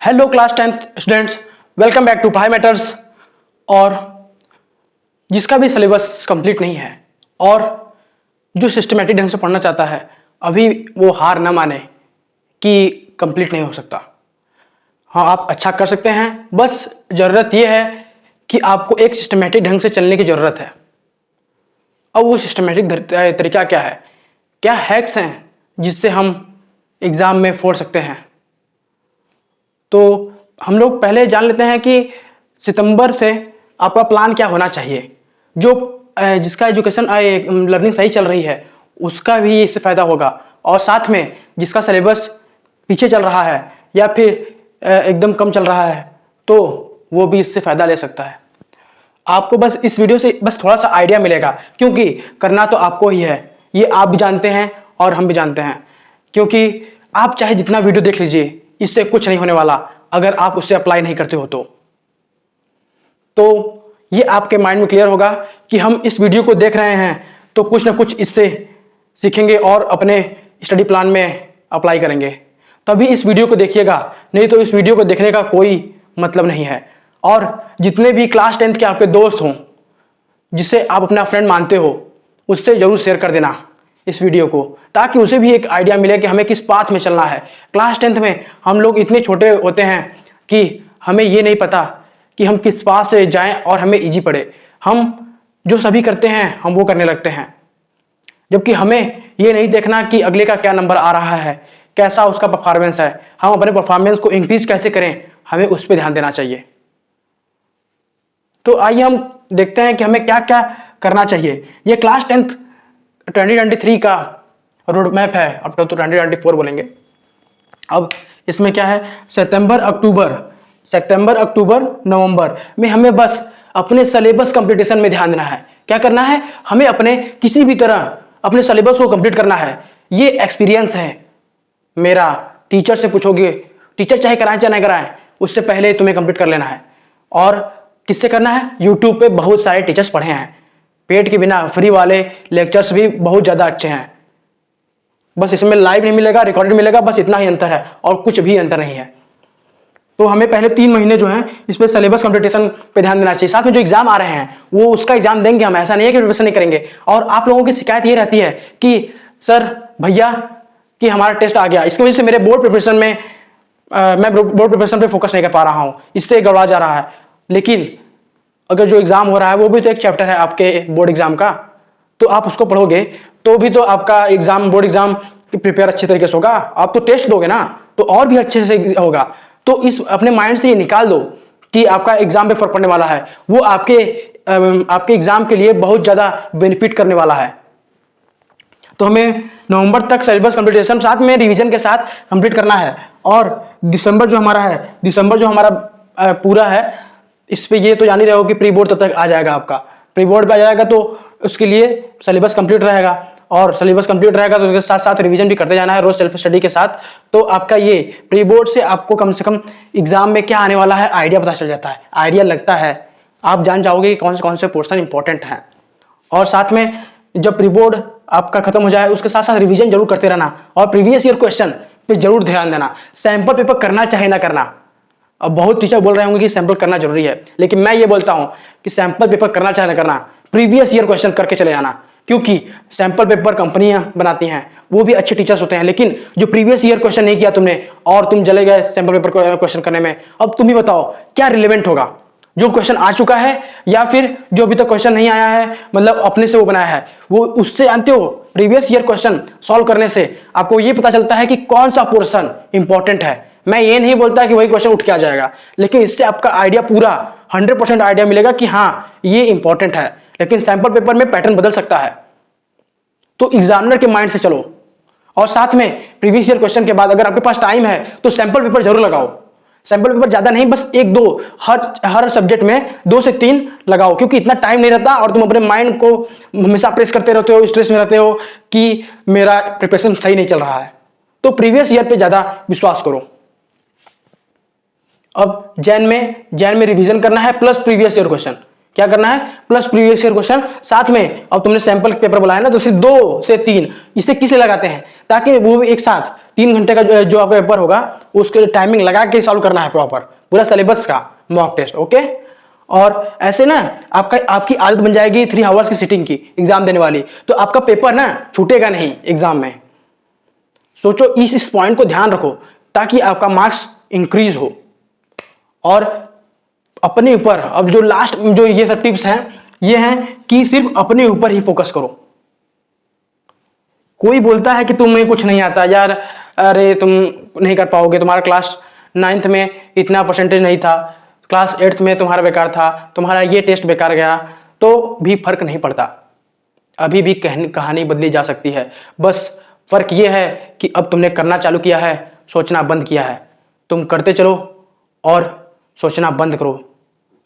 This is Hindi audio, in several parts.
Hello class 10th students, welcome back to Padhai Matters. और जिसका भी सिलेबस कंप्लीट नहीं है और जो सिस्टमेटिक ढंग से पढ़ना चाहता है, अभी वो हार ना माने कि कंप्लीट नहीं हो सकता। हाँ, आप अच्छा कर सकते हैं, बस ज़रूरत ये है कि आपको एक सिस्टमेटिक ढंग से चलने की ज़रूरत है। अब वो सिस्टमेटिक तरीका क्या है, क्या हैक्स हैं जिससे हम एग्ज़ाम में फोड़ सकते हैं। तो हम लोग पहले जान लेते हैं कि सितंबर से आपका प्लान क्या होना चाहिए। जो जिसका एजुकेशन लर्निंग सही चल रही है उसका भी इससे फ़ायदा होगा, और साथ में जिसका सिलेबस पीछे चल रहा है या फिर एकदम कम चल रहा है तो वो भी इससे फ़ायदा ले सकता है। आपको बस इस वीडियो से बस थोड़ा सा आइडिया मिलेगा, क्योंकि करना तो आपको ही है, ये आप भी जानते हैं और हम भी जानते हैं। क्योंकि आप चाहे जितना वीडियो देख लीजिए, इससे कुछ नहीं होने वाला अगर आप उससे अप्लाई नहीं करते हो। तो ये आपके माइंड में क्लियर होगा कि हम इस वीडियो को देख रहे हैं तो कुछ ना कुछ इससे सीखेंगे और अपने स्टडी प्लान में अप्लाई करेंगे। तभी इस वीडियो को देखिएगा, नहीं तो इस वीडियो को देखने का कोई मतलब नहीं है। और जितने भी क्लास 10th के आपके दोस्त हों जिसे आप अपना फ्रेंड मानते हो, उससे ज़रूर शेयर कर देना इस वीडियो को, ताकि उसे भी एक आइडिया मिले कि हमें किस पाथ में चलना है। क्लास 10th में हम लोग इतने छोटे होते हैं कि हमें ये नहीं पता कि हम किस पाथ से जाएं और हमें इजी पड़े। हम जो सभी करते हैं हम वो करने लगते हैं, जबकि हमें ये नहीं देखना कि अगले का क्या नंबर आ रहा है, कैसा उसका परफॉर्मेंस है। हम अपने परफॉर्मेंस को इंक्रीज कैसे करें, हमें उस पर ध्यान देना चाहिए। तो आइए हम देखते हैं कि हमें क्या क्या करना चाहिए। ये क्लास 10th 2023 का रोड मैप है, अब तो 2024 बोलेंगे। अब इसमें क्या है, सितंबर अक्टूबर नवंबर में हमें बस अपने सिलेबस कंप्लीटेशन में ध्यान देना है। क्या करना है, हमें अपने किसी भी तरह अपने सिलेबस को कंप्लीट करना है। ये एक्सपीरियंस है मेरा। टीचर से पूछोगे, टीचर चाहे कराएं चाहे नहीं कराएं, उससे पहले तुम्हें कंप्लीट कर लेना है। और किससे करना है, यूट्यूब पे बहुत सारे टीचर्स पढ़े हैं, पेड के बिना फ्री वाले लेक्चर्स भी बहुत ज़्यादा अच्छे हैं। बस इसमें लाइव नहीं मिलेगा, रिकॉर्डेड मिलेगा, बस इतना ही अंतर है और कुछ भी अंतर नहीं है। तो हमें पहले 3 महीने जो है इस पर सिलेबस कंप्लीटेशन पे ध्यान देना चाहिए। साथ में जो एग्जाम आ रहे हैं वो उसका एग्जाम देंगे हम, ऐसा नहीं है कि प्रिपरेशन नहीं करेंगे। और आप लोगों की शिकायत ये रहती है कि सर भैया कि हमारा टेस्ट आ गया, इसकी वजह से मेरे बोर्ड प्रिपरेशन में मैं बोर्ड प्रिपरेशन पे फोकस नहीं कर पा रहा हूँ, इससे गड़बड़ा जा रहा है। लेकिन अगर जो एग्जाम हो रहा है वो भी तो एक चैप्टर है आपके बोर्ड एग्जाम का, तो आप उसको पढ़ोगे तो भी तो आपका एग्जाम, बोर्ड एग्जाम प्रिपेयर अच्छे तरीके से होगा। आप तो टेस्ट दोगे ना तो और भी अच्छे से होगा। तो इस अपने माइंड से ये निकाल दो कि आपका एग्जाम पे फर्क पड़ने वाला है, वो आपके एग्जाम के लिए बहुत ज्यादा बेनिफिट करने वाला है। तो हमें नवंबर तक सिलेबस कंप्लीटेशन साथ में रिवीजन के साथ कंप्लीट करना है। और दिसंबर जो हमारा पूरा है, इस पे ये तो जान ही रहे हो कि प्री बोर्ड तब तक आ जाएगा आपका। प्री बोर्ड पे आ जाएगा तो उसके लिए सिलेबस कंप्लीट रहेगा, और सिलेबस कंप्लीट रहेगा तो उसके साथ साथ रिवीजन भी करते जाना है रोज सेल्फ स्टडी के साथ। तो आपका ये प्री बोर्ड से आपको कम से कम एग्जाम में क्या आने वाला है आइडिया पता चल जाता है, आइडिया लगता है, आप जान जाओगे कि कौन से पोर्शन इंपॉर्टेंट हैं। और साथ में जब प्री बोर्ड आपका खत्म हो जाए उसके साथ साथ रिवीजन जरूर करते रहना, और प्रीवियस ईयर क्वेश्चन पे जरूर ध्यान देना। सैंपल पेपर करना चाहे ना करना, अब बहुत टीचर बोल रहे होंगे कि सैंपल करना जरूरी है, लेकिन मैं ये बोलता हूं कि सैंपल पेपर करना चाहे ना करना, प्रीवियस ईयर क्वेश्चन करके चले जाना। क्योंकि सैंपल पेपर कंपनियां बनाती हैं, वो भी अच्छे टीचर्स होते हैं, लेकिन जो प्रीवियस ईयर क्वेश्चन नहीं किया तुमने और तुम चले गए सैंपल पेपर क्वेश्चन करने में, अब तुम ही बताओ क्या रिलेवेंट होगा, जो क्वेश्चन आ चुका है या फिर जो अभी तक क्वेश्चन नहीं आया है, मतलब अपने से वो बनाया है, वो उससे जानते हो प्रीवियस ईयर क्वेश्चन सॉल्व करने से आपको ये पता चलता है कि कौन सा पोर्शन इंपॉर्टेंट है। मैं ये नहीं बोलता कि वही क्वेश्चन उठ के आ जाएगा, लेकिन इससे आपका आइडिया पूरा 100% आइडिया मिलेगा कि हाँ ये इंपॉर्टेंट है। लेकिन सैंपल पेपर में पैटर्न बदल सकता है, तो एग्जामिनर के माइंड से चलो। और साथ में प्रीवियस ईयर क्वेश्चन के बाद अगर आपके पास टाइम है तो सैंपल पेपर जरूर लगाओ। सैंपल पेपर ज्यादा नहीं, बस 1-2 हर सब्जेक्ट में 2 से 3 लगाओ, क्योंकि इतना टाइम नहीं रहता और तुम अपने माइंड को हमेशा प्रेस करते रहते हो, स्ट्रेस में रहते हो कि मेरा प्रिपरेशन सही नहीं चल रहा है। तो प्रीवियस ईयर पे ज्यादा विश्वास करो। अब जैन में रिवीजन करना है प्लस प्रीवियस ईयर क्वेश्चन, क्या करना है, प्लस प्रीवियस ईयर क्वेश्चन साथ में। अब तुमने सैंपल पेपर बोला है ना, तो सिर्फ 2 से 3 इसे किसे लगाते हैं, ताकि वो भी एक साथ 3 घंटे का जो आपका पेपर होगा उसके टाइमिंग लगा के सॉल्व करना है प्रॉपर पूरा सिलेबस का मॉक टेस्ट। ओके, और ऐसे ना आपकी आदत बन जाएगी 3 आवर्स की सिटिंग की एग्जाम देने वाली, तो आपका पेपर ना छूटेगा नहीं एग्जाम में। सोचो, इस पॉइंट को ध्यान रखो ताकि आपका मार्क्स इंक्रीज हो। और अपने ऊपर अब जो लास्ट जो ये सब टिप्स हैं, ये हैं कि सिर्फ अपने ऊपर ही फोकस करो। कोई बोलता है कि तुम्हें कुछ नहीं आता यार, अरे तुम नहीं कर पाओगे, तुम्हारा क्लास 9th में इतना परसेंटेज नहीं था, क्लास 8th में तुम्हारा बेकार था, तुम्हारा ये टेस्ट बेकार गया, तो भी फर्क नहीं पड़ता। अभी भी कहानी बदली जा सकती है। बस फर्क ये है कि अब तुमने करना चालू किया है, सोचना बंद किया है। तुम करते चलो और सोचना बंद करो।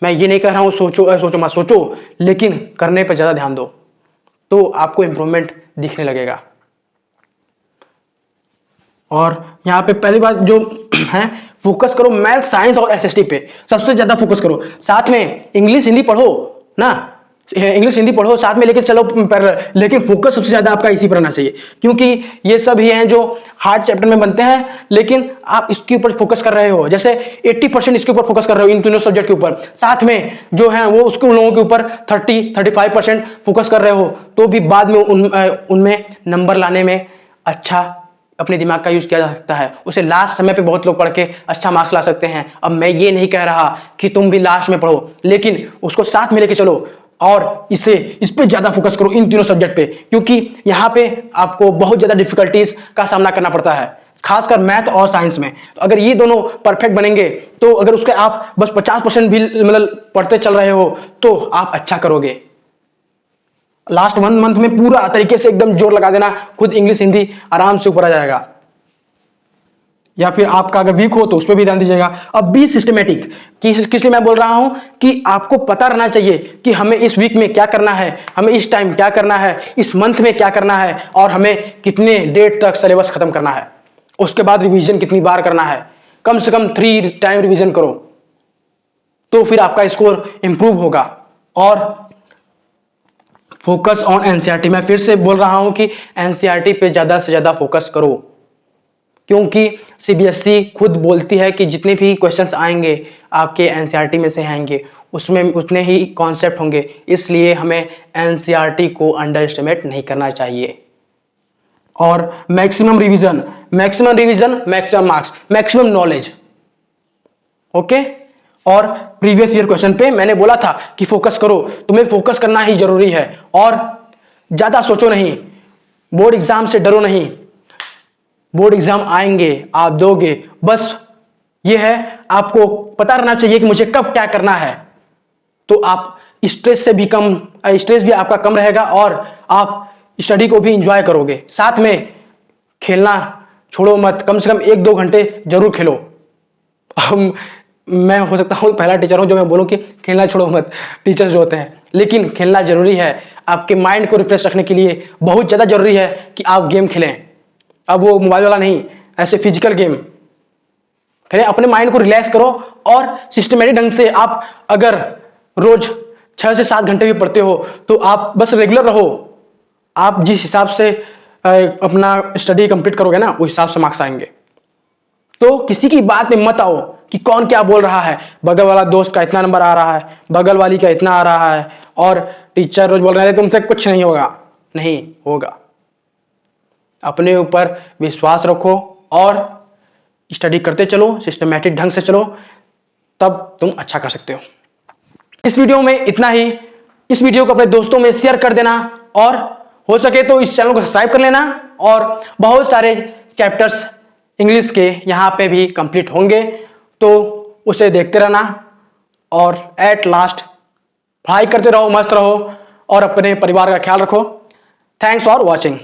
मैं ये नहीं कह रहा हूं सोचो मत सोचो, लेकिन करने पर ज्यादा ध्यान दो, तो आपको इंप्रूवमेंट दिखने लगेगा। और यहाँ पे पहली बात जो है, फोकस करो मैथ, साइंस और एसएसटी पे सबसे ज्यादा फोकस करो। साथ में इंग्लिश हिंदी पढ़ो ना, इंग्लिश हिंदी पढ़ो साथ में लेके चलो पैरेलल, लेकिन फोकस सबसे ज्यादा आपका इसी पर रहना चाहिए, क्योंकि ये सब ही हैं जो हार्ड चैप्टर में बनते हैं, लेकिन आप इसके ऊपर फोकस कर रहे हो। जैसे 80% इसके ऊपर फोकस कर रहे हो, इन तीनों सब्जेक्ट के ऊपर, साथ में जो है वो उसके उन लोगों के ऊपर 30-35% फोकस कर रहे हो, तो भी बाद में उनमें नंबर लाने में अच्छा अपने दिमाग का यूज किया जा सकता है। उसे लास्ट समय पे बहुत लोग पढ़ के अच्छा मार्क्स ला सकते हैं। अब मैं ये नहीं कह रहा कि तुम भी लास्ट में पढ़ो, लेकिन उसको साथ में लेके चलो और इस पे ज्यादा फोकस करो, इन तीनों सब्जेक्ट पे, क्योंकि यहाँ पे आपको बहुत ज्यादा डिफिकल्टीज का सामना करना पड़ता है, खासकर मैथ और साइंस में। तो अगर ये दोनों परफेक्ट बनेंगे, तो अगर उसके आप बस 50% भी मतलब पढ़ते चल रहे हो, तो आप अच्छा करोगे। लास्ट 1 मंथ में पूरा तरीके से एकदम जोर लगा देना, खुद इंग्लिश हिंदी आराम से ऊपर आ जाएगा। या फिर आपका अगर वीक हो तो उस पर भी ध्यान दीजिएगा। अब बी सिस्टमेटिक, किस लिए मैं बोल रहा हूं कि आपको पता रहना चाहिए कि हमें इस वीक में क्या करना है, हमें इस टाइम क्या करना है, इस मंथ में क्या करना है, और हमें कितने डेट तक सिलेबस खत्म करना है। उसके बाद रिवीजन कितनी बार करना है, कम से कम 3 टाइम रिवीजन करो, तो फिर आपका स्कोर इंप्रूव होगा। और फोकस ऑन एनसीईआरटी, मैं फिर से बोल रहा हूं कि एनसीईआरटी पे ज्यादा से ज्यादा फोकस करो, क्योंकि सीबीएसई खुद बोलती है कि जितने भी क्वेश्चंस आएंगे आपके एनसीईआरटी में से आएंगे, उसमें उतने ही कॉन्सेप्ट होंगे, इसलिए हमें एनसीईआरटी को अंडर एस्टिमेट नहीं करना चाहिए। और maximum revision, maximum marks, maximum knowledge. Okay, और प्रीवियस ईयर क्वेश्चन पे मैंने बोला था कि फोकस करो, तुम्हें फोकस करना ही जरूरी है, और ज्यादा सोचो नहीं, बोर्ड एग्जाम से डरो नहीं। बोर्ड एग्जाम आएंगे, आप दोगे, बस ये है आपको पता रहना चाहिए कि मुझे कब क्या करना है, तो आप स्ट्रेस भी आपका कम रहेगा, और आप स्टडी को भी इंजॉय करोगे। साथ में खेलना छोड़ो मत, कम से कम 1-2 घंटे जरूर खेलो। मैं हो सकता हूँ पहला टीचर हूं जो मैं बोलूं कि खेलना छोड़ो मत, टीचर्स जो होते हैं, लेकिन खेलना जरूरी है। आपके माइंड को रिफ्रेश रखने के लिए बहुत ज्यादा जरूरी है कि आप गेम खेलें। अब वो मोबाइल वाला नहीं, ऐसे फिजिकल गेम खेलें, अपने माइंड को रिलैक्स करो। और सिस्टमेटिक ढंग से आप अगर रोज 6 से 7 घंटे भी पढ़ते हो, तो आप बस रेगुलर रहो। आप जिस हिसाब से अपना स्टडी कंप्लीट करोगे ना, उस हिसाब से मार्क्स आएंगे। तो किसी की बात में मत आओ कि कौन क्या बोल रहा है, बगल वाला दोस्त का इतना नंबर आ रहा है, बगल वाली का इतना आ रहा है, और टीचर रोज बोल रहे हैं तुमसे कुछ नहीं होगा। नहीं होगा। अपने ऊपर विश्वास रखो और स्टडी करते चलो, सिस्टमैटिक ढंग से चलो, तब तुम अच्छा कर सकते हो। इस वीडियो में इतना ही। इस वीडियो को अपने दोस्तों में शेयर कर देना, और हो सके तो इस चैनल को सब्सक्राइब कर लेना। और बहुत सारे चैप्टर्स इंग्लिश के यहाँ पे भी कंप्लीट होंगे, तो उसे देखते रहना। और एट लास्ट पढ़ाई करते रहो, मस्त रहो, और अपने परिवार का ख्याल रखो। Thanks for watching.